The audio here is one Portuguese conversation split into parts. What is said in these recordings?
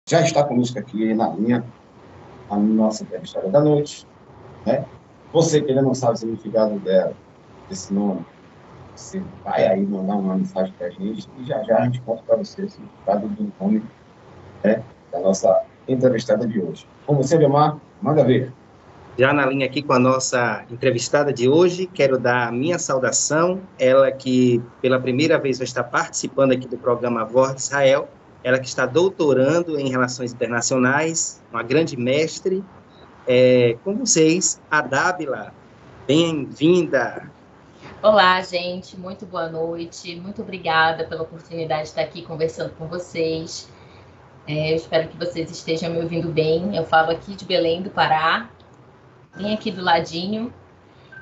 Já está conosco aqui na linha a nossa entrevistada da noite, né? Você que ainda não sabe o significado dela, desse nome, você vai aí mandar uma mensagem para a gente e já a gente conta para você o significado do nome, né, da nossa entrevistada de hoje. Com você, Leomar, manda ver. Já na linha aqui com a nossa entrevistada de hoje, quero dar a minha saudação, ela que pela primeira vez vai estar participando aqui do programa Voz de Israel, ela que está doutorando em Relações Internacionais, uma grande mestre. Com vocês, a Dábila, bem-vinda. Olá, gente, muito boa noite, muito obrigada pela oportunidade de estar aqui conversando com vocês. Eu espero que vocês estejam me ouvindo bem. Eu falo aqui de Belém do Pará, bem aqui do ladinho.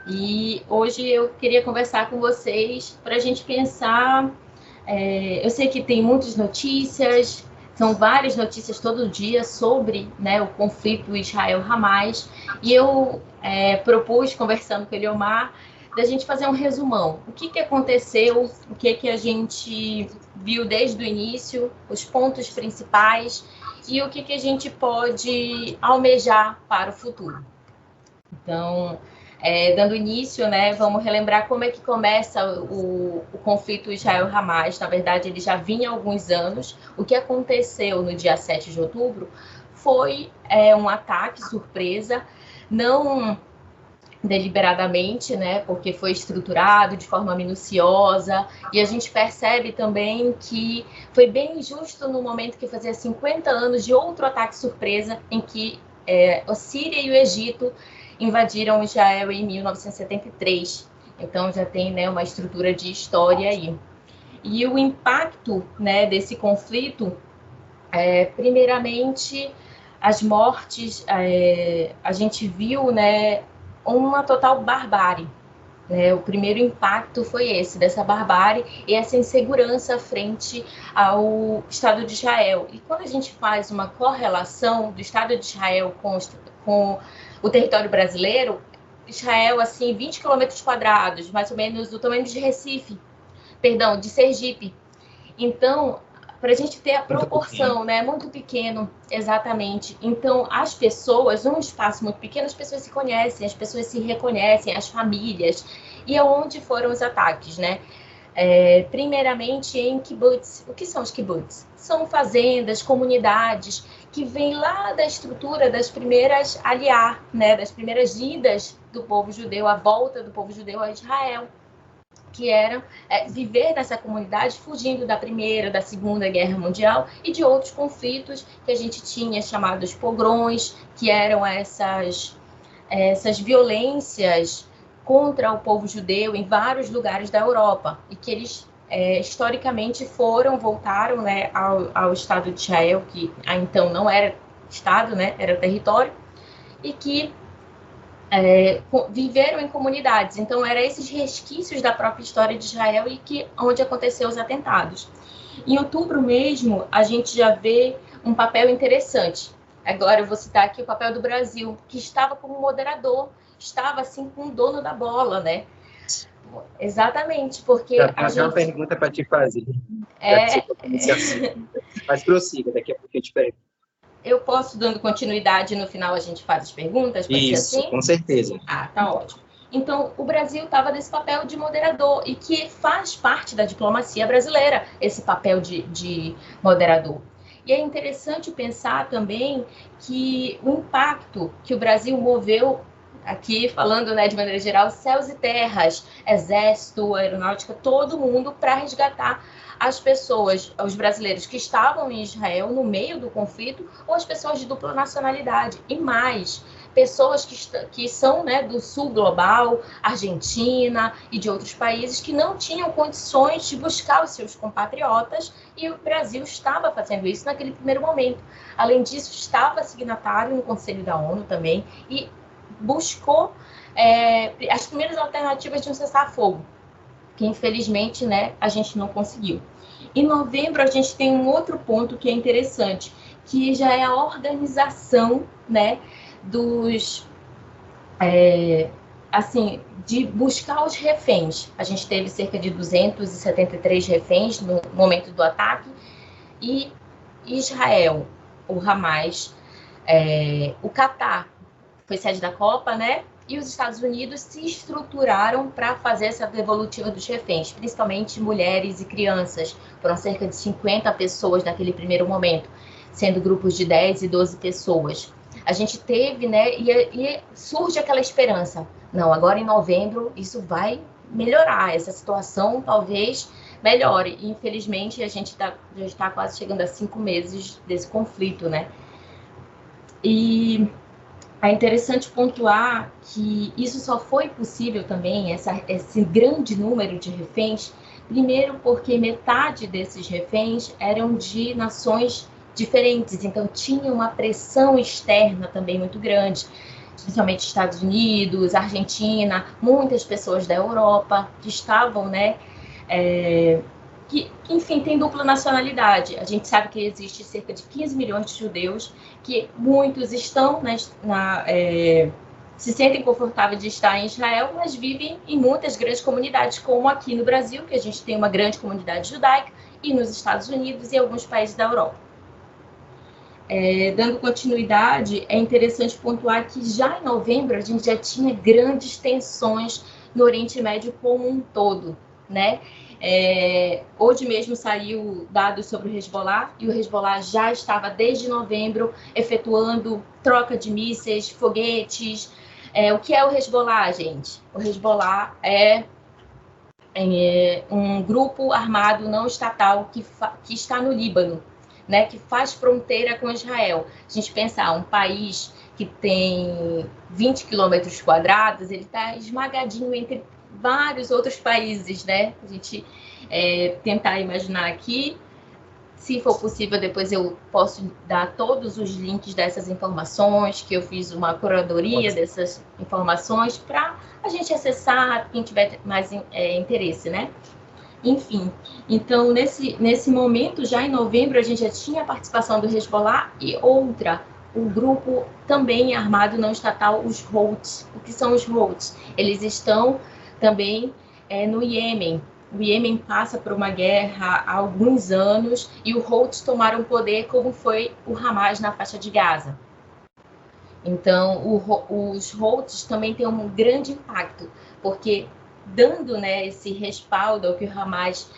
E hoje eu queria conversar com vocês para a gente pensar. Eu sei que tem muitas notícias, são várias notícias todo dia sobre, né, o conflito Israel-Hamas. E eu propus, conversando com o Eliomar, da gente fazer um resumão. O que aconteceu, o que a gente viu desde o início, os pontos principais e o que a gente pode almejar para o futuro. Então, dando início, né, vamos relembrar como é que começa o conflito Israel-Hamas. Na verdade, ele já vinha há alguns anos. O que aconteceu no dia 7 de outubro foi um ataque surpresa, não deliberadamente, né, porque foi estruturado de forma minuciosa, e a gente percebe também que foi bem justo no momento que fazia 50 anos de outro ataque surpresa, em que a Síria e o Egito invadiram Israel em 1973. Então já tem, né, uma estrutura de história aí. E o impacto, né, desse conflito, primeiramente, as mortes, a gente viu, né, uma total barbárie. O primeiro impacto foi esse, dessa barbárie e essa insegurança frente ao Estado de Israel. E quando a gente faz uma correlação do Estado de Israel com o território brasileiro, Israel, assim, 20 quilômetros quadrados, mais ou menos do tamanho de Recife, perdão, de Sergipe. Então, para a gente ter a proporção, né? Muito pequeno, exatamente. Então, as pessoas, num espaço muito pequeno, as pessoas se conhecem, as pessoas se reconhecem, as famílias. E aonde foram os ataques, né? Primeiramente em kibbutz. O que são os kibbutz? São fazendas, comunidades que vêm lá da estrutura das primeiras aliá, né? Das primeiras idas do povo judeu, a volta do povo judeu a Israel, que eram viver nessa comunidade fugindo da Primeira, da Segunda Guerra Mundial e de outros conflitos que a gente tinha chamados pogrões, que eram essas violências contra o povo judeu em vários lugares da Europa, e que eles historicamente voltaram, né, ao Estado de Israel, que então não era Estado, né, era território, e que viveram em comunidades. Então, eram esses resquícios da própria história de Israel e onde aconteceu os atentados. Em outubro mesmo, a gente já vê um papel interessante. Agora eu vou citar aqui o papel do Brasil, que estava como moderador, estava assim com o dono da bola, né? Exatamente, porque a gente... uma pergunta para te fazer. Mas prossiga, daqui a pouco eu te pergunto. Eu posso, dando continuidade, no final a gente faz as perguntas? Pode Isso, ser assim? Com certeza. Ah, tá ótimo. Então, o Brasil estava nesse papel de moderador, e que faz parte da diplomacia brasileira, esse papel de moderador. E é interessante pensar também que o impacto que o Brasil moveu, aqui falando, né, de maneira geral, céus e terras, exército, aeronáutica, todo mundo, para resgatar as pessoas, os brasileiros que estavam em Israel no meio do conflito, ou as pessoas de dupla nacionalidade. E mais, pessoas que são, né, do sul global, Argentina e de outros países, que não tinham condições de buscar os seus compatriotas, e o Brasil estava fazendo isso naquele primeiro momento. Além disso, estava signatário no Conselho da ONU também, e buscou as primeiras alternativas de um cessar-fogo, que infelizmente, né, a gente não conseguiu. Em novembro, a gente tem um outro ponto que é interessante, que já é a organização, né, de buscar os reféns. A gente teve cerca de 273 reféns no momento do ataque, e Israel, o Hamas, o Catar foi sede da Copa, né? E os Estados Unidos se estruturaram para fazer essa devolutiva dos reféns, principalmente mulheres e crianças. Foram cerca de 50 pessoas naquele primeiro momento, sendo grupos de 10 e 12 pessoas. A gente teve, né, e surge aquela esperança. Não, agora em novembro isso vai melhorar, essa situação talvez melhore. E, infelizmente, a gente já está quase chegando a 5 meses desse conflito, né? E é interessante pontuar que isso só foi possível também, esse grande número de reféns, primeiro porque metade desses reféns eram de nações diferentes, então tinha uma pressão externa também muito grande, especialmente Estados Unidos, Argentina, muitas pessoas da Europa que estavam, né, que, enfim, tem dupla nacionalidade. A gente sabe que existe cerca de 15 milhões de judeus, que muitos estão se sentem confortáveis de estar em Israel, mas vivem em muitas grandes comunidades, como aqui no Brasil, que a gente tem uma grande comunidade judaica, e nos Estados Unidos e alguns países da Europa. Dando continuidade, é interessante pontuar que já em novembro a gente já tinha grandes tensões no Oriente Médio como um todo, né? Hoje mesmo saiu dados sobre o Hezbollah, e o Hezbollah já estava desde novembro efetuando troca de mísseis, foguetes. O que é o Hezbollah, gente? O Hezbollah é um grupo armado não estatal que está no Líbano, né, que faz fronteira com Israel. A gente pensa, um país que tem 20 quilômetros quadrados, ele está esmagadinho entre vários outros países, né? A gente tentar imaginar aqui, se for possível, depois eu posso dar todos os links dessas informações, que eu fiz uma curadoria dessas informações para a gente acessar, quem tiver mais interesse, né? Enfim, então, nesse momento, já em novembro, a gente já tinha a participação do Hezbollah e o grupo também armado não estatal, os Houthis. O que são os Houthis? Eles estão também no Iêmen. O Iêmen passa por uma guerra há alguns anos e os Houthis tomaram o poder, como foi o Hamas na faixa de Gaza. Então, os Houthis também têm um grande impacto, porque dando, né, esse respaldo ao que o Hamas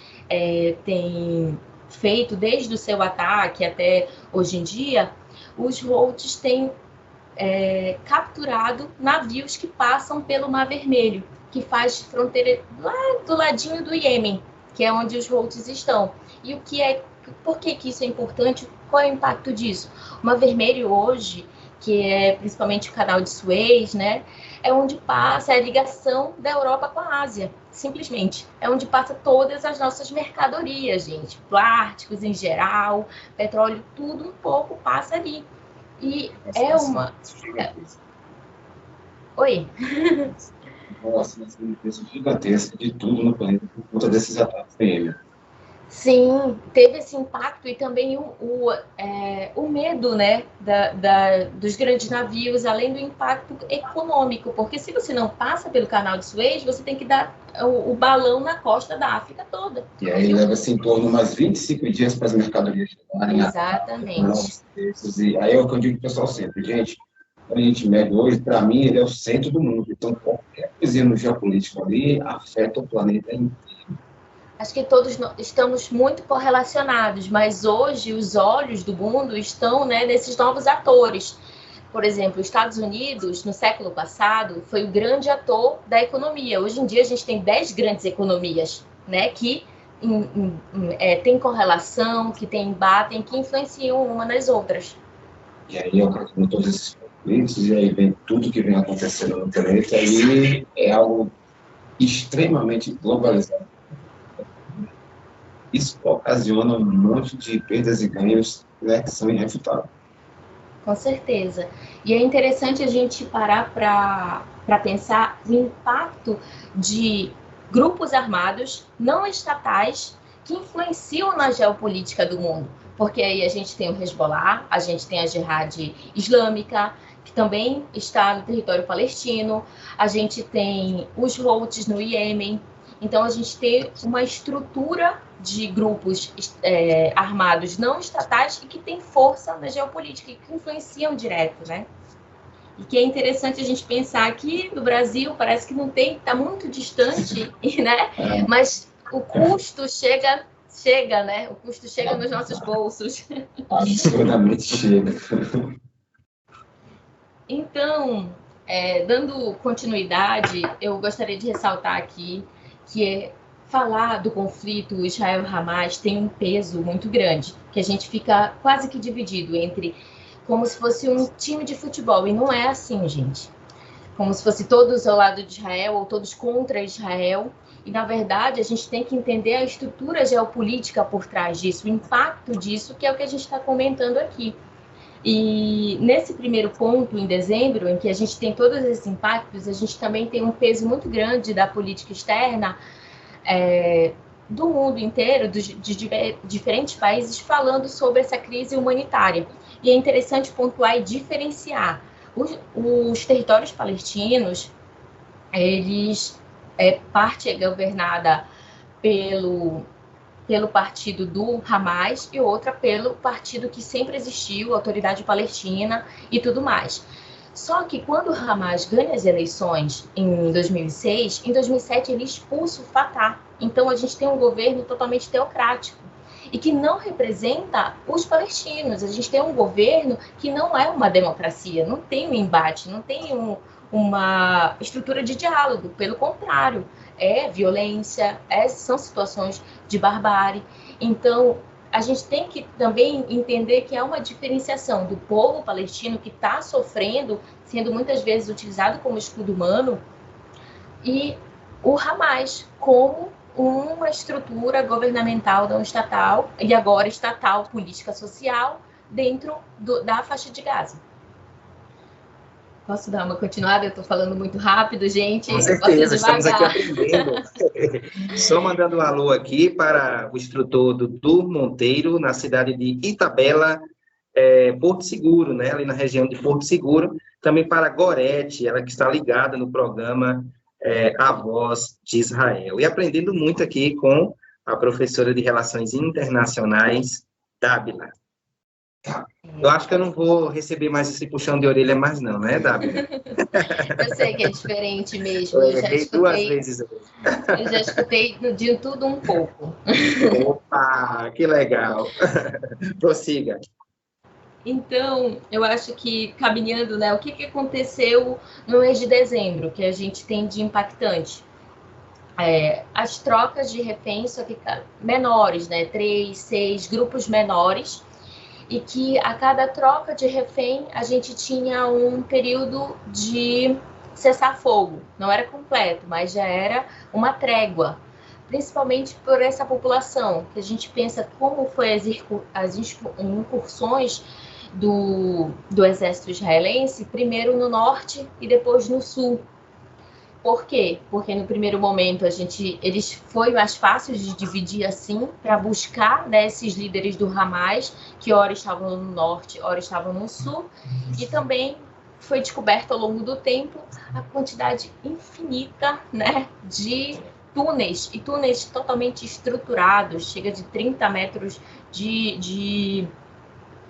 tem feito desde o seu ataque até hoje em dia, os Houthis têm capturado navios que passam pelo Mar Vermelho, que faz fronteira lá do ladinho do Iêmen, que é onde os Houthis estão. E por que isso é importante? Qual é o impacto disso? O Mar Vermelho hoje, que é principalmente o canal de Suez, né, é onde passa a ligação da Europa com a Ásia, simplesmente. É onde passa todas as nossas mercadorias, gente. Plásticos em geral, petróleo, tudo um pouco passa ali. E Oi? Nossa, um preço gigantesco de tudo no planeta por conta desses ataques aéreos. Sim, teve esse impacto e também o medo, né, dos grandes navios, além do impacto econômico, porque se você não passa pelo canal de Suez, você tem que dar o balão na costa da África toda. E aí leva-se em torno de mais 25 dias para as mercadorias chegarem. Exatamente. E aí é o que eu digo para o pessoal sempre, gente, o Oriente Médio hoje, para mim, ele é o centro do mundo, então qualquer coisinha no geopolítico ali afeta o planeta inteiro. Acho que todos estamos muito correlacionados, mas hoje os olhos do mundo estão, né, nesses novos atores. Por exemplo, os Estados Unidos, no século passado, foi o grande ator da economia. Hoje em dia, a gente tem 10 grandes economias, né, que têm correlação, que têm embate, que influenciam uma nas outras. E aí, com todos esses conflitos, e aí vem tudo que vem acontecendo no planeta, e é algo extremamente globalizado. Isso ocasiona um monte de perdas e ganhos, né, que são irrefutáveis. Com certeza. E é interessante a gente parar para pensar no impacto de grupos armados não estatais que influenciam na geopolítica do mundo. Porque aí a gente tem o Hezbollah, a gente tem a Jihad Islâmica, que também está no território palestino, a gente tem os Houthis no Iêmen. Então, a gente tem uma estrutura de grupos armados não estatais e que tem força na geopolítica e que influenciam direto, né? E que é interessante a gente pensar que no Brasil parece que não tem, está muito distante, né? Mas o custo chega, né? O custo chega nos nossos bolsos. Absurdamente chega. Então, dando continuidade, eu gostaria de ressaltar aqui que falar do conflito Israel-Hamas tem um peso muito grande, que a gente fica quase que dividido entre como se fosse um time de futebol, e não é assim, gente. Como se fosse todos ao lado de Israel ou todos contra Israel, e na verdade a gente tem que entender a estrutura geopolítica por trás disso, o impacto disso, que é o que a gente está comentando aqui. E nesse primeiro ponto, em dezembro, em que a gente tem todos esses impactos, a gente também tem um peso muito grande da política externa do mundo inteiro, de diferentes países, falando sobre essa crise humanitária. E é interessante pontuar e diferenciar. Os territórios palestinos, parte é governada pelo partido do Hamas e outra pelo partido que sempre existiu, a Autoridade Palestina e tudo mais. Só que quando o Hamas ganha as eleições em 2006, em 2007 ele expulsa o Fatah. Então a gente tem um governo totalmente teocrático e que não representa os palestinos. A gente tem um governo que não é uma democracia, não tem um embate, não tem uma estrutura de diálogo, pelo contrário, é violência, são situações de barbárie. Então, a gente tem que também entender que há uma diferenciação do povo palestino que está sofrendo, sendo muitas vezes utilizado como escudo humano, e o Hamas como uma estrutura governamental não estatal, e agora estatal, política social, dentro da faixa de Gaza. Posso dar uma continuada? Eu estou falando muito rápido, gente. Com certeza, estamos aqui aprendendo. Só mandando um alô aqui para o instrutor Dudu Monteiro, na cidade de Itabela, Porto Seguro, né? Ali na região de Porto Seguro. Também para a Gorete, ela que está ligada no programa A Voz de Israel. E aprendendo muito aqui com a professora de Relações Internacionais, Dábila. Eu acho que eu não vou receber mais esse puxão de orelha mais não, né, Dábila? Eu sei que é diferente mesmo. Eu já escutei 2 vezes hoje. Eu já escutei de tudo um pouco. Opa, que legal. Prossiga. Então, eu acho que, caminhando, né, o que aconteceu no mês de dezembro, que a gente tem de impactante? As trocas de reféns, só que menores, né, 3, 6 grupos menores, e que a cada troca de refém a gente tinha um período de cessar-fogo. Não era completo, mas já era uma trégua, principalmente por essa população, que a gente pensa como foi as incursões do exército israelense, primeiro no norte e depois no sul. Por quê? Porque no primeiro momento foi mais fácil de dividir assim, para buscar, né, esses líderes do Hamas, que ora estavam no norte, ora estavam no sul, e também foi descoberto ao longo do tempo a quantidade infinita, né, de túneis, e túneis totalmente estruturados, chega de 30 metros de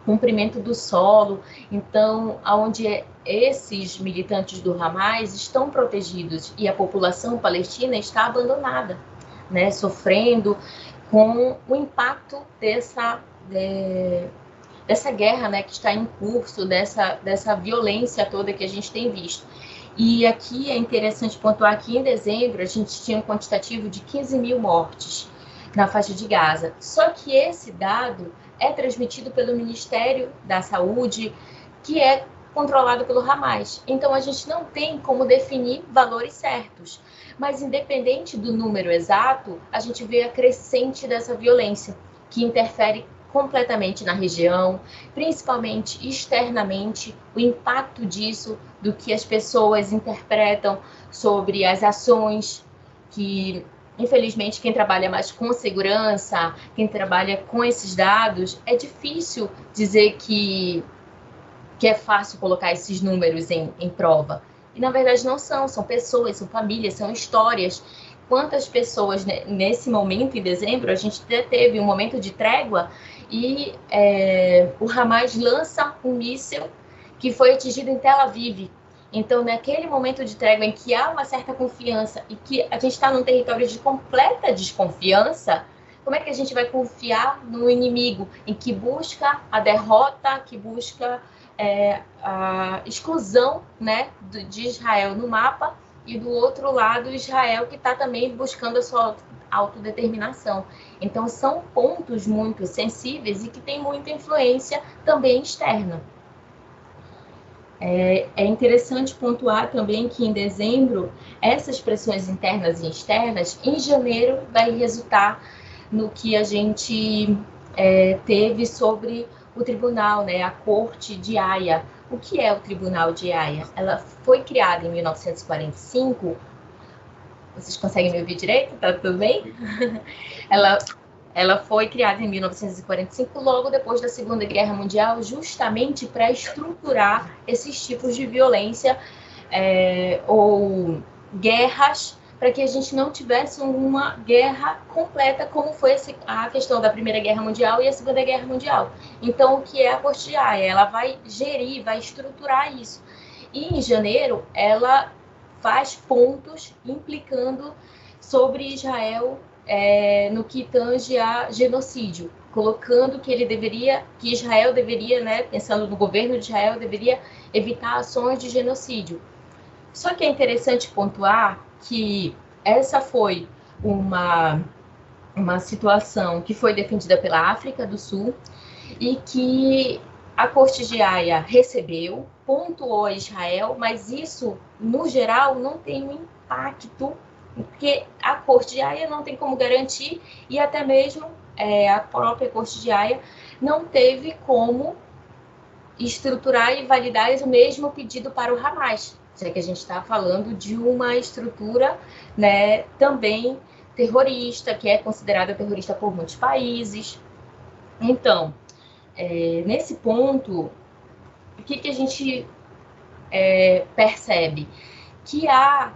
comprimento do solo. Então, onde esses militantes do Hamas estão protegidos e a população palestina está abandonada, né, sofrendo com o impacto dessa guerra, né, que está em curso, dessa violência toda que a gente tem visto. E aqui é interessante pontuar que em dezembro a gente tinha um quantitativo de 15 mil mortes na faixa de Gaza. Só que esse dado é transmitido pelo Ministério da Saúde, que é controlado pelo Hamas. Então, a gente não tem como definir valores certos. Mas, independente do número exato, a gente vê a crescente dessa violência, que interfere completamente na região, principalmente externamente, o impacto disso, do que as pessoas interpretam sobre as ações que... Infelizmente, quem trabalha mais com segurança, quem trabalha com esses dados, é difícil dizer que é fácil colocar esses números em prova. E, na verdade, não são pessoas, são famílias, são histórias quantas pessoas, né, nesse momento, em dezembro, a gente teve um momento de trégua e o Hamas lança um míssil que foi atingido em Tel Aviv. Então, naquele momento de trégua em que há uma certa confiança e que a gente está num território de completa desconfiança, como é que a gente vai confiar no inimigo em que busca a derrota, que busca a exclusão, né, de Israel no mapa, e do outro lado Israel que está também buscando a sua autodeterminação. Então são pontos muito sensíveis e que têm muita influência também externa. É interessante pontuar também que em dezembro essas pressões internas e externas, em janeiro vai resultar no que a gente teve sobre o tribunal, né, a Corte de Haia. O que é o Tribunal de Haia? Ela foi criada em 1945. Vocês conseguem me ouvir direito? Tá tudo bem? Ela foi criada em 1945, logo depois da Segunda Guerra Mundial, justamente para estruturar esses tipos de violência ou guerras, para que a gente não tivesse uma guerra completa, como foi a questão da Primeira Guerra Mundial e a Segunda Guerra Mundial. Então, o que é a Corte de Haia? Ela vai gerir, vai estruturar isso. E em janeiro, ela faz pontos implicando sobre Israel no que tange a genocídio, colocando que Israel deveria, né, pensando no governo de Israel, deveria evitar ações de genocídio. Só que é interessante pontuar que essa foi uma situação que foi defendida pela África do Sul e que a Corte de Haia recebeu, pontuou Israel, mas isso, no geral, não tem um impacto, porque a Corte de Haia não tem como garantir, e até mesmo a própria Corte de Haia não teve como estruturar e validar o mesmo pedido para o Hamas, já que a gente está falando de uma estrutura, né, também terrorista, que é considerada terrorista por muitos países. Então, nesse ponto, o que a gente percebe? Que há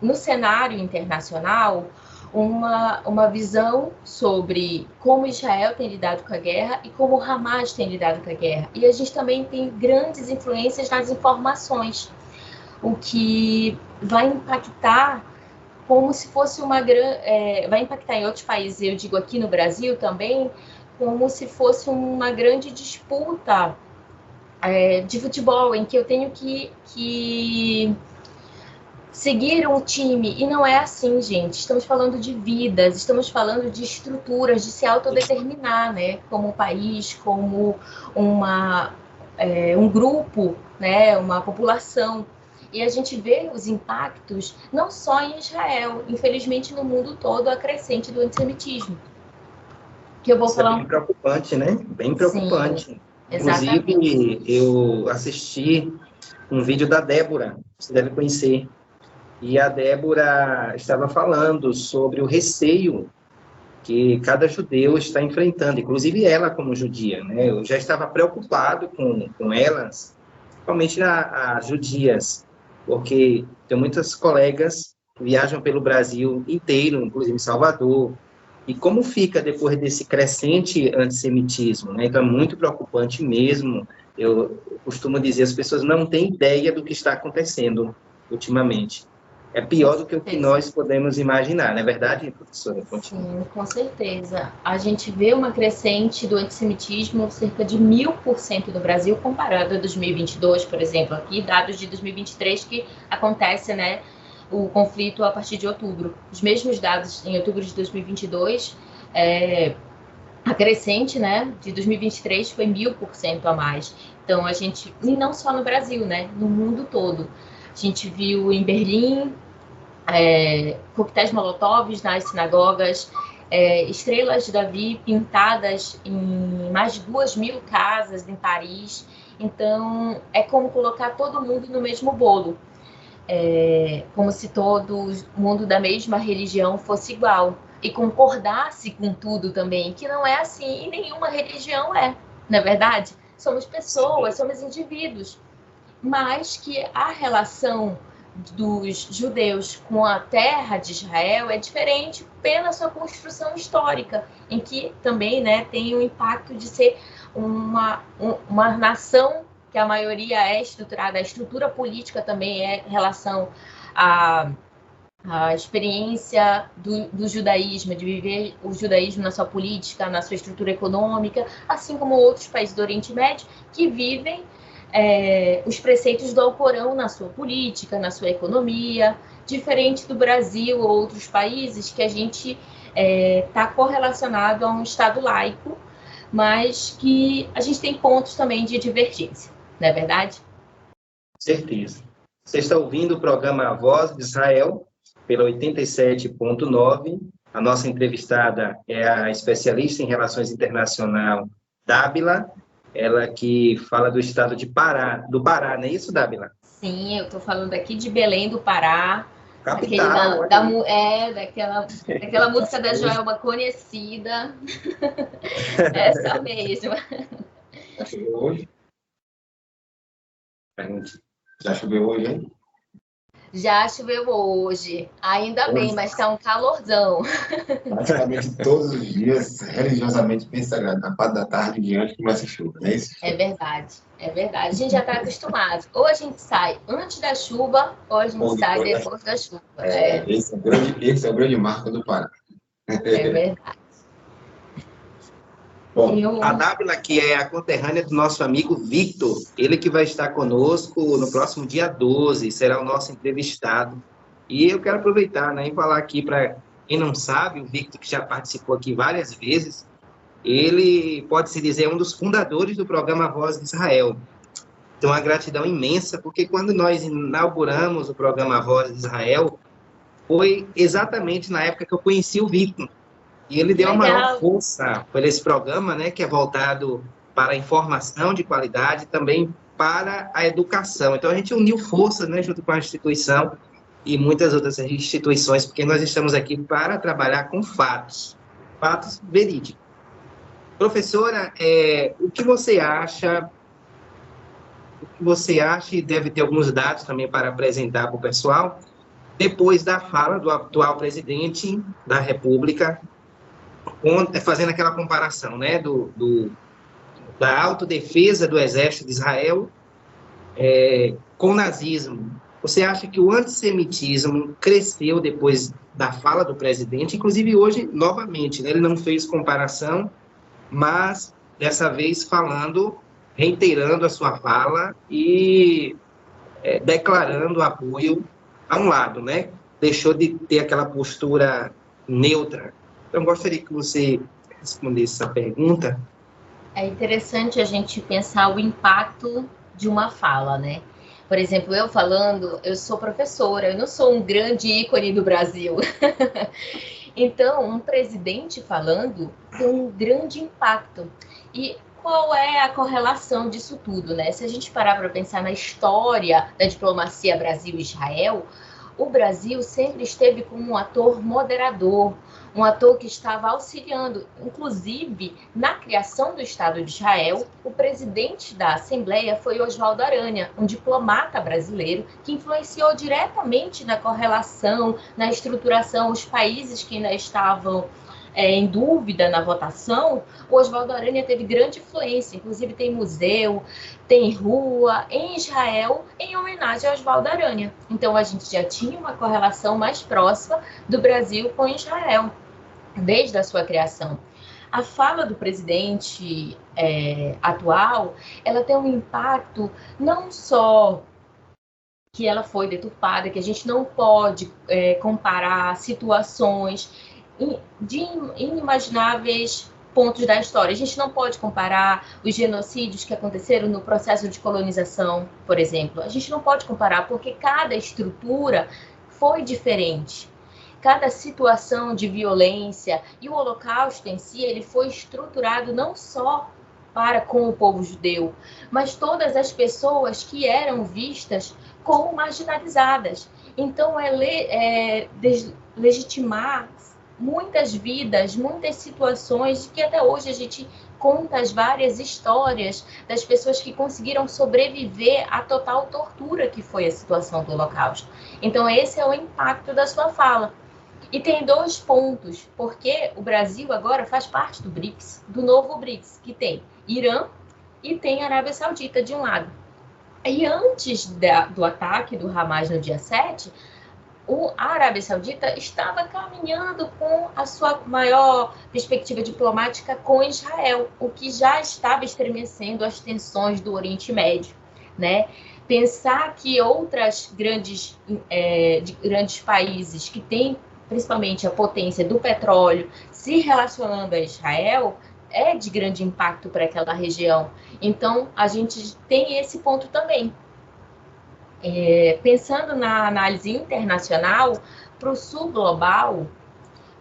no cenário internacional uma visão sobre como Israel tem lidado com a guerra e como o Hamas tem lidado com a guerra. E a gente também tem grandes influências nas informações, o que vai impactar como se fosse vai impactar em outros países, eu digo aqui no Brasil também, como se fosse uma grande disputa de futebol, em que eu tenho que seguir um time, e não é assim, gente. Estamos falando de vidas, estamos falando de estruturas, de se autodeterminar, né, como país, como um grupo, né, uma população. E a gente vê os impactos não só em Israel, infelizmente no mundo todo, a crescente do antissemitismo. Que eu vou falar. É bem preocupante, né? Bem preocupante. Sim, exatamente. Inclusive, eu assisti um vídeo da Débora, você deve conhecer. E a Débora estava falando sobre o receio que cada judeu está enfrentando, inclusive ela como judia, né? Eu já estava preocupado com elas, principalmente as judias, porque tem muitas colegas que viajam pelo Brasil inteiro, inclusive em Salvador, e como fica depois desse crescente antissemitismo, né? Então é muito preocupante mesmo. Eu costumo dizer, as pessoas não têm ideia do que está acontecendo ultimamente. É pior do que o que nós podemos imaginar, não é verdade, professora? Sim, com certeza. A gente vê uma crescente do antissemitismo cerca de 1000% no Brasil, comparado a 2022, por exemplo. Aqui, dados de 2023 que acontece, né, o conflito a partir de outubro. Os mesmos dados em outubro de 2022, a crescente, né, de 2023 foi 1000% a mais. Então, a gente, e não só no Brasil, né, no mundo todo. A gente viu em Berlim coquetéis molotovs nas sinagogas, estrelas de Davi pintadas em mais de 2.000 casas em Paris. Então, é como colocar todo mundo no mesmo bolo. Como se todo mundo da mesma religião fosse igual e concordasse com tudo também, que não é assim, e nenhuma religião não é verdade? Somos pessoas, somos indivíduos, mas que a relação dos judeus com a terra de Israel é diferente pela sua construção histórica, em que também, né, tem o impacto de ser uma nação que a maioria é estruturada, a estrutura política também é em relação a experiência do judaísmo, de viver o judaísmo na sua política, na sua estrutura econômica, assim como outros países do Oriente Médio que vivem os preceitos do Alcorão na sua política, na sua economia, diferente do Brasil ou outros países que a gente está correlacionado a um Estado laico, mas que a gente tem pontos também de divergência, não é verdade? Certeza. Você está ouvindo o programa A Voz de Israel, pela 87.9. A nossa entrevistada é a especialista em Relações Internacionais, Dábila, ela que fala do estado do Pará, não é isso, Dábila? Sim, eu estou falando aqui de Belém do Pará, capital. Daquela música da Joelma conhecida, essa mesma. Já choveu hoje? Já choveu hoje, hein? Já choveu hoje, ainda bem, mas está um calorzão. Praticamente todos os dias, religiosamente bem sagrado, na parte da tarde em diante começa a chuva, não é isso? É verdade, é verdade. A gente já está acostumado. Ou a gente sai antes da chuva, ou a gente sai depois da chuva. Esse é o grande marco do Pará. É verdade. Bom, a Dábila, que é a conterrânea do nosso amigo Victor, ele que vai estar conosco no próximo dia 12, será o nosso entrevistado. E eu quero aproveitar, né, e falar aqui para quem não sabe, o Victor, que já participou aqui várias vezes, ele pode-se dizer um dos fundadores do programa Voz de Israel. Então, uma gratidão imensa, porque quando nós inauguramos o programa Voz de Israel, foi exatamente na época que eu conheci o Victor. E ele deu a maior força para esse programa, né, que é voltado para a informação de qualidade, também para a educação. Então, a gente uniu forças, né, junto com a instituição e muitas outras instituições, porque nós estamos aqui para trabalhar com fatos verídicos. Professora, o que você acha, e deve ter alguns dados também para apresentar para o pessoal, depois da fala do atual presidente da República, fazendo aquela comparação, né, da autodefesa do exército de Israel com o nazismo. Você acha que o antissemitismo cresceu depois da fala do presidente? Inclusive hoje, novamente, né, ele não fez comparação, mas dessa vez reiterando a sua fala e declarando apoio a um lado, né? Deixou de ter aquela postura neutra. Então, gostaria que você respondesse essa pergunta. É interessante a gente pensar o impacto de uma fala, né? Por exemplo, eu falando, eu sou professora, eu não sou um grande ícone do Brasil. Então, um presidente falando tem um grande impacto. E qual é a correlação disso tudo, né? Se a gente parar para pensar na história da diplomacia Brasil-Israel, o Brasil sempre esteve como um ator moderador, um ator que estava auxiliando, inclusive, na criação do Estado de Israel. O presidente da Assembleia foi Oswaldo Aranha, um diplomata brasileiro que influenciou diretamente na correlação, na estruturação, os países que ainda estavam em dúvida na votação. O Oswaldo Aranha teve grande influência, inclusive tem museu, tem rua em Israel em homenagem a Oswaldo Aranha. Então a gente já tinha uma correlação mais próxima do Brasil com Israel, desde a sua criação. A fala do presidente atual, ela tem um impacto não só que ela foi deturpada, que a gente não pode comparar situações de inimagináveis pontos da história. A gente não pode comparar os genocídios que aconteceram no processo de colonização, por exemplo. A gente não pode comparar porque cada estrutura foi diferente. Cada situação de violência e o Holocausto em si, ele foi estruturado não só para com o povo judeu, mas todas as pessoas que eram vistas como marginalizadas. Então, legitimar muitas vidas, muitas situações que até hoje a gente conta as várias histórias das pessoas que conseguiram sobreviver à total tortura que foi a situação do Holocausto. Então, esse é o impacto da sua fala. E tem 2 pontos, porque o Brasil agora faz parte do BRICS, do novo BRICS, que tem Irã e tem Arábia Saudita de um lado. E antes do ataque do Hamas no dia 7, a Arábia Saudita estava caminhando com a sua maior perspectiva diplomática com Israel, o que já estava estremecendo as tensões do Oriente Médio, né? Pensar que outras grandes países que têm principalmente a potência do petróleo se relacionando a Israel é de grande impacto para aquela região. Então, a gente tem esse ponto também. Pensando na análise internacional, para o sul global,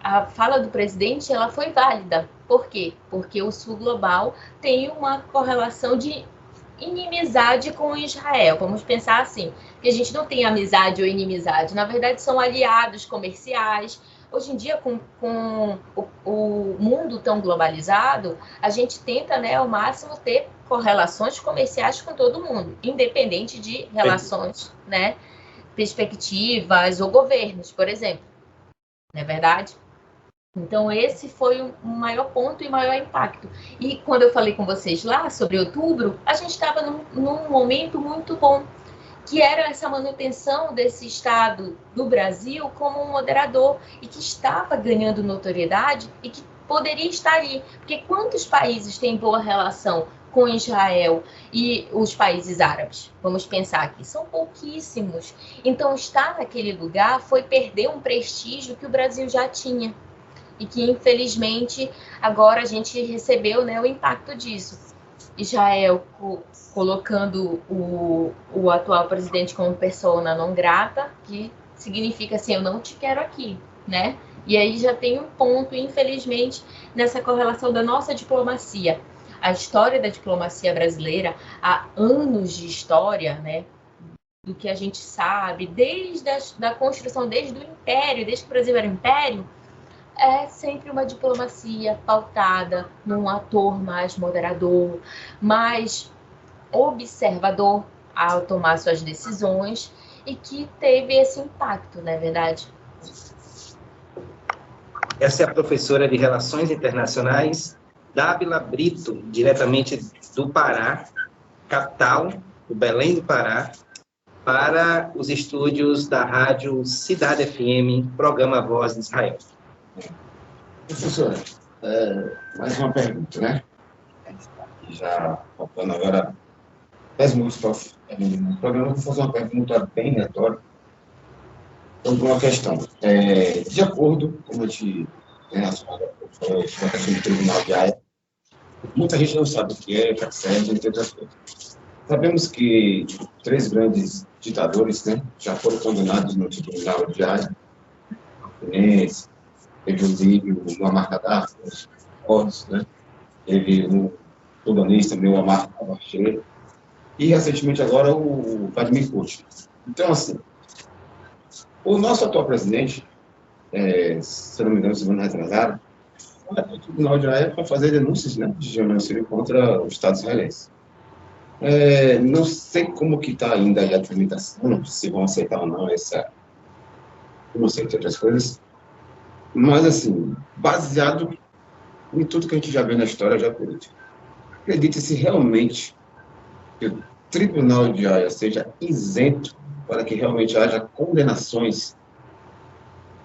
a fala do presidente ela foi válida. Por quê? Porque o sul global tem uma correlação de inimizade com Israel. Vamos pensar assim, que a gente não tem amizade ou inimizade. Na verdade, são aliados comerciais. Hoje em dia, com o mundo tão globalizado, a gente tenta, né, ao máximo, ter correlações comerciais com todo mundo, independente de relações, né, perspectivas ou governos, por exemplo. Não é verdade? Então, esse foi o maior ponto e maior impacto. E quando eu falei com vocês lá sobre outubro, a gente estava num momento muito bom, que era essa manutenção desse Estado do Brasil como um moderador e que estava ganhando notoriedade e que poderia estar ali. Porque quantos países têm boa relação com Israel e os países árabes? Vamos pensar aqui, são pouquíssimos. Então, estar naquele lugar foi perder um prestígio que o Brasil já tinha. E que, infelizmente, agora a gente recebeu, né, o impacto disso. Israel colocando o atual presidente como persona non grata, que significa assim, eu não te quero aqui, né? E aí já tem um ponto, infelizmente, nessa correlação da nossa diplomacia. A história da diplomacia brasileira, há anos de história, né? Do que a gente sabe, desde a construção, desde o Império, desde que o Brasil era Império, é sempre uma diplomacia pautada num ator mais moderador, mais observador ao tomar suas decisões e que teve esse impacto, não é verdade? Essa é a professora de Relações Internacionais, Dábila Brito, diretamente do Pará, capital, do Belém do Pará, para os estúdios da rádio Cidade FM, programa Voz de Israel. Professora, mais uma pergunta, né? Já faltando agora 10 minutos para o programa, eu vou fazer uma pergunta bem retórica sobre uma questão. De acordo, como a gente relacionado com a questão do Tribunal de Haia, muita gente não sabe o que é CACED, entre outras coisas. Sabemos que 3 grandes ditadores, né, já foram condenados no Tribunal de Haia, teve o Líbio, o Muammar Gaddafi, os cortes, né? Teve o sudanês também, o Omar al-Bashir, e recentemente agora o Vladimir Putin. Então, assim, o nosso atual presidente, se não me engano, semana retrasada, foi ao Tribunal de Haia para fazer denúncias, né, de genocídio contra o Estado israelense. Não sei como que está ainda aí a tramitação, se vão aceitar ou não essa, não sei, entre outras coisas. Mas, assim, baseado em tudo que a gente já vê na história geopolítica, acredite-se realmente que o Tribunal de Haia seja isento para que realmente haja condenações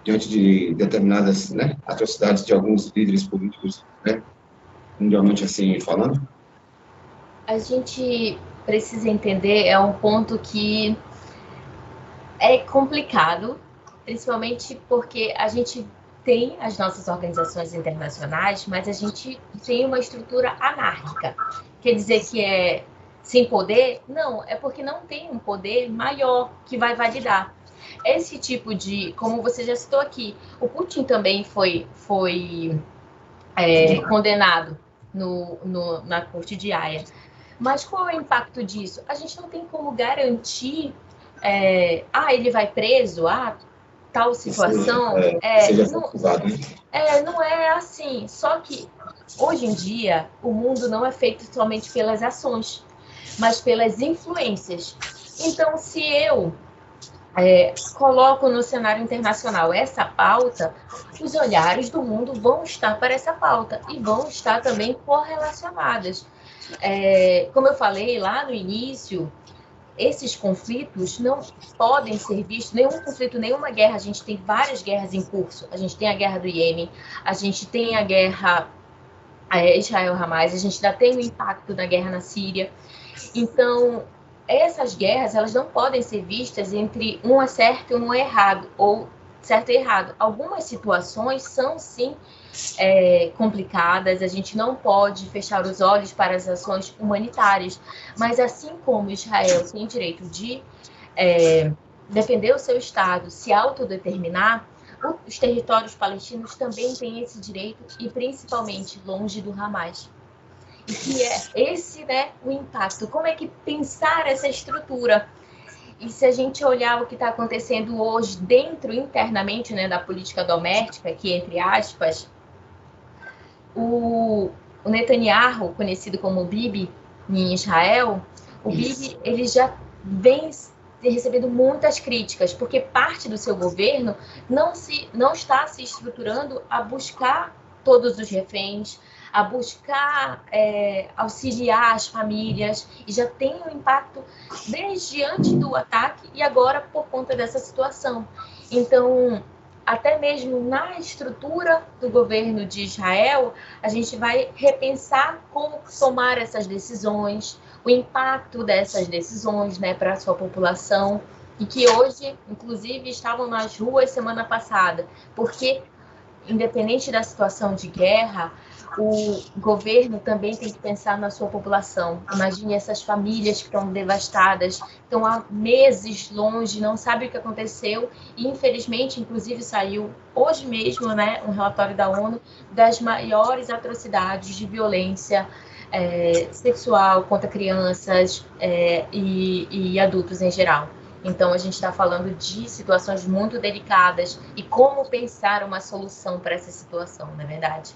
diante de determinadas, né, atrocidades de alguns líderes políticos, né, mundialmente assim falando? A gente precisa entender, é um ponto que é complicado, principalmente porque a gente tem as nossas organizações internacionais, mas a gente tem uma estrutura anárquica. Quer dizer que é sem poder? Não, é porque não tem um poder maior que vai validar. Esse tipo de, como você já citou aqui, o Putin também foi condenado na Corte de Haia. Mas qual é o impacto disso? A gente não tem como garantir, ele vai preso, tal situação. Não é assim. Só que Hoje em dia, o mundo não é feito somente pelas ações, mas pelas influências. Então, se eu coloco no cenário internacional essa pauta, os olhares do mundo vão estar para essa pauta e vão estar também correlacionadas. Como eu falei lá no início, esses conflitos não podem ser vistos, nenhum conflito, nenhuma guerra, a gente tem várias guerras em curso, a gente tem a guerra do Iêmen, a gente tem a guerra Israel-Hamas, a gente ainda tem o impacto da guerra na Síria. Então, essas guerras, elas não podem ser vistas entre um é certo e um é errado, ou certo e errado. Algumas situações são, sim, complicadas, a gente não pode fechar os olhos para as ações humanitárias, mas assim como Israel tem direito de defender o seu Estado, se autodeterminar, os territórios palestinos também têm esse direito, e principalmente longe do Hamas. E que é esse, né, o impacto. Como é que pensar essa estrutura? E se a gente olhar o que está acontecendo hoje dentro, internamente, né, da política doméstica, que, entre aspas, o Netanyahu, conhecido como Bibi em Israel, o Bibi, ele já vem recebendo muitas críticas, porque parte do seu governo não está se estruturando a buscar todos os reféns, a buscar auxiliar as famílias, e já tem um impacto desde antes do ataque e agora por conta dessa situação. Então, até mesmo na estrutura do governo de Israel, a gente vai repensar como tomar essas decisões, o impacto dessas decisões, né, para a sua população, e que hoje, inclusive, estavam nas ruas semana passada, porque, independente da situação de guerra, o governo também tem que pensar na sua população. Imagine essas famílias que estão devastadas, estão há meses longe, não sabem o que aconteceu, e infelizmente, inclusive, saiu hoje mesmo, né, um relatório da ONU das maiores atrocidades de violência sexual contra crianças e adultos em geral. Então, a gente está falando de situações muito delicadas e como pensar uma solução para essa situação, não é verdade?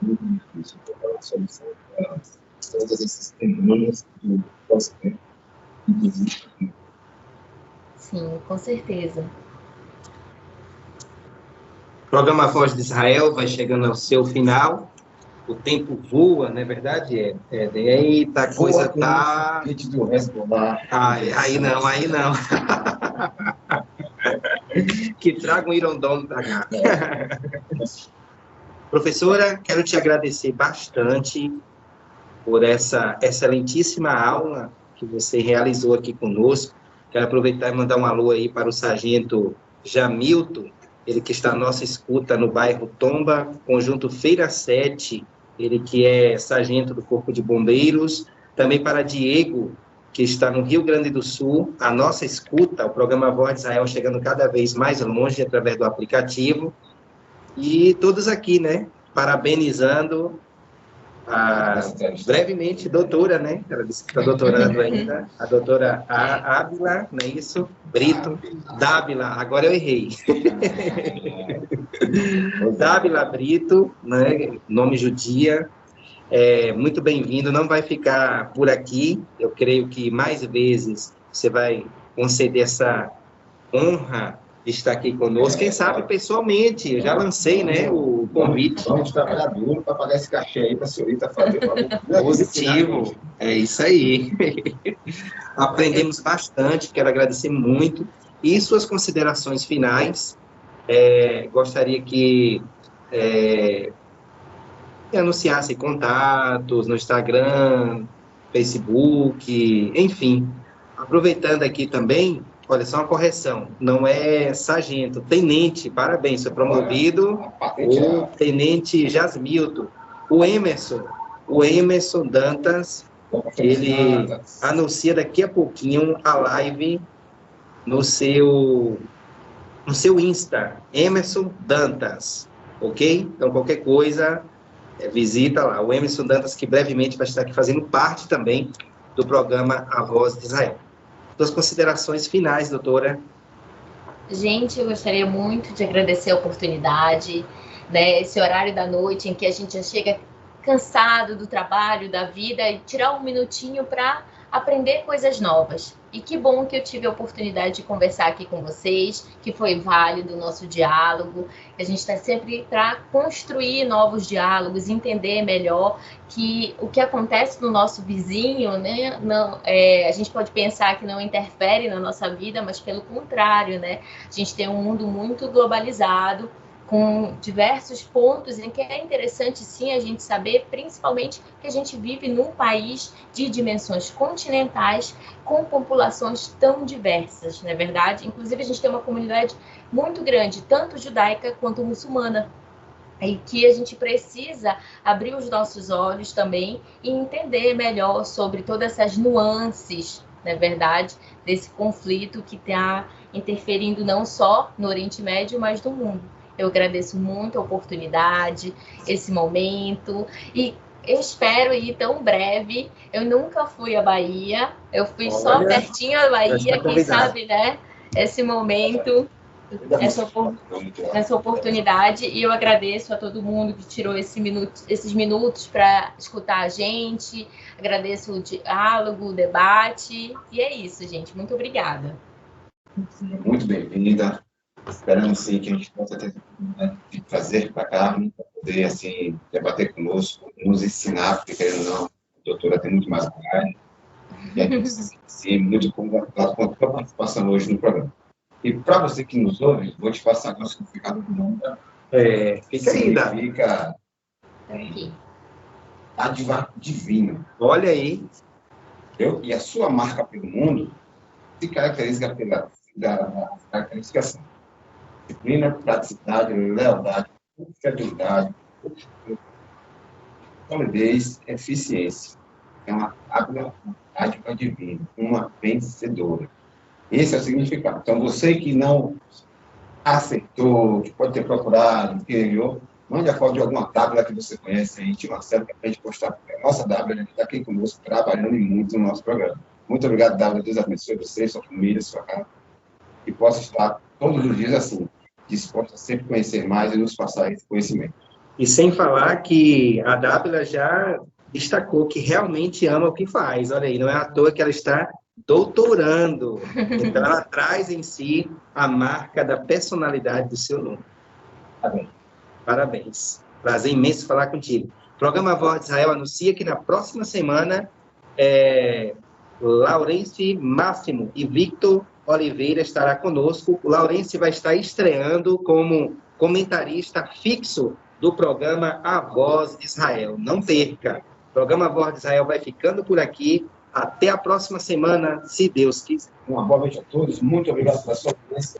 Muito difícil ter uma solução para todos esses problemas que nós temos, inclusive. Sim, com certeza. O programa Voz de Israel vai chegando ao seu final. O tempo voa, não é verdade? Eita, a coisa tá... Aí não. Que traga um irondomo para cá. Professora, quero te agradecer bastante por essa excelentíssima aula que você realizou aqui conosco. Quero aproveitar e mandar um alô aí para o sargento Jamilton, ele que está à nossa escuta no bairro Tomba, conjunto Feira 7, ele que é sargento do Corpo de Bombeiros. Também para Diego, que está no Rio Grande do Sul, a nossa escuta, o programa Voz de Israel chegando cada vez mais longe através do aplicativo. E todos aqui, né, parabenizando brevemente, doutora, né, ela disse que está doutorando ainda, a doutora Ávila, não é isso? Brito, Dávila, agora eu errei. Dávila Brito, né, nome judia, muito bem-vindo, não vai ficar por aqui, eu creio que mais vezes você vai conceder essa honra de estar aqui conosco, quem sabe pessoalmente, eu já lancei, né, o convite. Vamos trabalhar duro para pagar esse cachê aí para a senhorita fazer. Positivo, é isso aí. Aprendemos bastante, quero agradecer muito. E suas considerações finais, gostaria que anunciasse contatos no Instagram, Facebook, enfim. Aproveitando aqui também, olha, só uma correção, não é sargento, tenente, parabéns, foi promovido o tenente Jasmilton. O Emerson Dantas, ele anuncia daqui a pouquinho a live no seu Insta, Emerson Dantas, ok? Então, qualquer coisa, visita lá, o Emerson Dantas, que brevemente vai estar aqui fazendo parte também do programa A Voz de Israel. Suas considerações finais, doutora. Gente, eu gostaria muito de agradecer a oportunidade, né? Esse horário da noite em que a gente já chega cansado do trabalho, da vida, e tirar um minutinho para aprender coisas novas. E que bom que eu tive a oportunidade de conversar aqui com vocês, que foi válido o nosso diálogo. A gente está sempre para construir novos diálogos, entender melhor que o que acontece no nosso vizinho, né? Não, a gente pode pensar que não interfere na nossa vida, mas pelo contrário, né? A gente tem um mundo muito globalizado, com diversos pontos em que é interessante, sim, a gente saber, principalmente que a gente vive num país de dimensões continentais, com populações tão diversas, não é verdade? Inclusive, a gente tem uma comunidade muito grande, tanto judaica quanto muçulmana, e que a gente precisa abrir os nossos olhos também e entender melhor sobre todas essas nuances, não é verdade, desse conflito que está interferindo não só no Oriente Médio, mas no mundo. Eu agradeço muito a oportunidade, esse momento, e eu espero ir tão breve. Eu nunca fui à Bahia, eu fui só pertinho da Bahia, quem sabe, né? Esse momento, essa oportunidade, e eu agradeço a todo mundo que tirou esses minutos para escutar a gente, agradeço o diálogo, o debate, e é isso, gente. Muito obrigada. Muito bem-vinda. Esperamos, sim, que a gente possa ter a oportunidade de trazer para cá, para poder, assim, debater conosco, nos ensinar, porque, querendo ou não, a doutora tem muito mais bagagem, e a gente se ensina muito com a participação hoje no programa. E para você que nos ouve, vou te passar agora o significado do nome. Fica ainda. Significa dádiva divina. Olha aí. E a sua marca pelo mundo se caracteriza pela caracterização. Disciplina, praticidade, lealdade, fidelidade, solidez, eficiência. É uma dádiva divina, uma vencedora. Esse é o significado. Então, você que não aceitou, que pode ter procurado, que enviou, mande a foto de alguma tábua que você conhece aí, tira uma selfie para a gente postar. A nossa tábua, a gente está aqui conosco, trabalhando muito no nosso programa. Muito obrigado, Dábila. Deus abençoe você, sua família, sua casa. E possa estar todos os dias assim, disposta a sempre conhecer mais e nos passar esse conhecimento. E sem falar que a Dábila já destacou que realmente ama o que faz. Olha aí, não é à toa que ela está doutorando. Então, ela traz em si a marca da personalidade do seu nome. Parabéns. Prazer imenso falar contigo. O programa Voz de Israel anuncia que na próxima semana Laurence Máximo e Victor Oliveira estará conosco. O Laurence vai estar estreando como comentarista fixo do programa A Voz de Israel. Não perca. O programa A Voz de Israel vai ficando por aqui. Até a próxima semana, se Deus quiser. Uma boa noite a todos. Muito obrigado pela sua presença.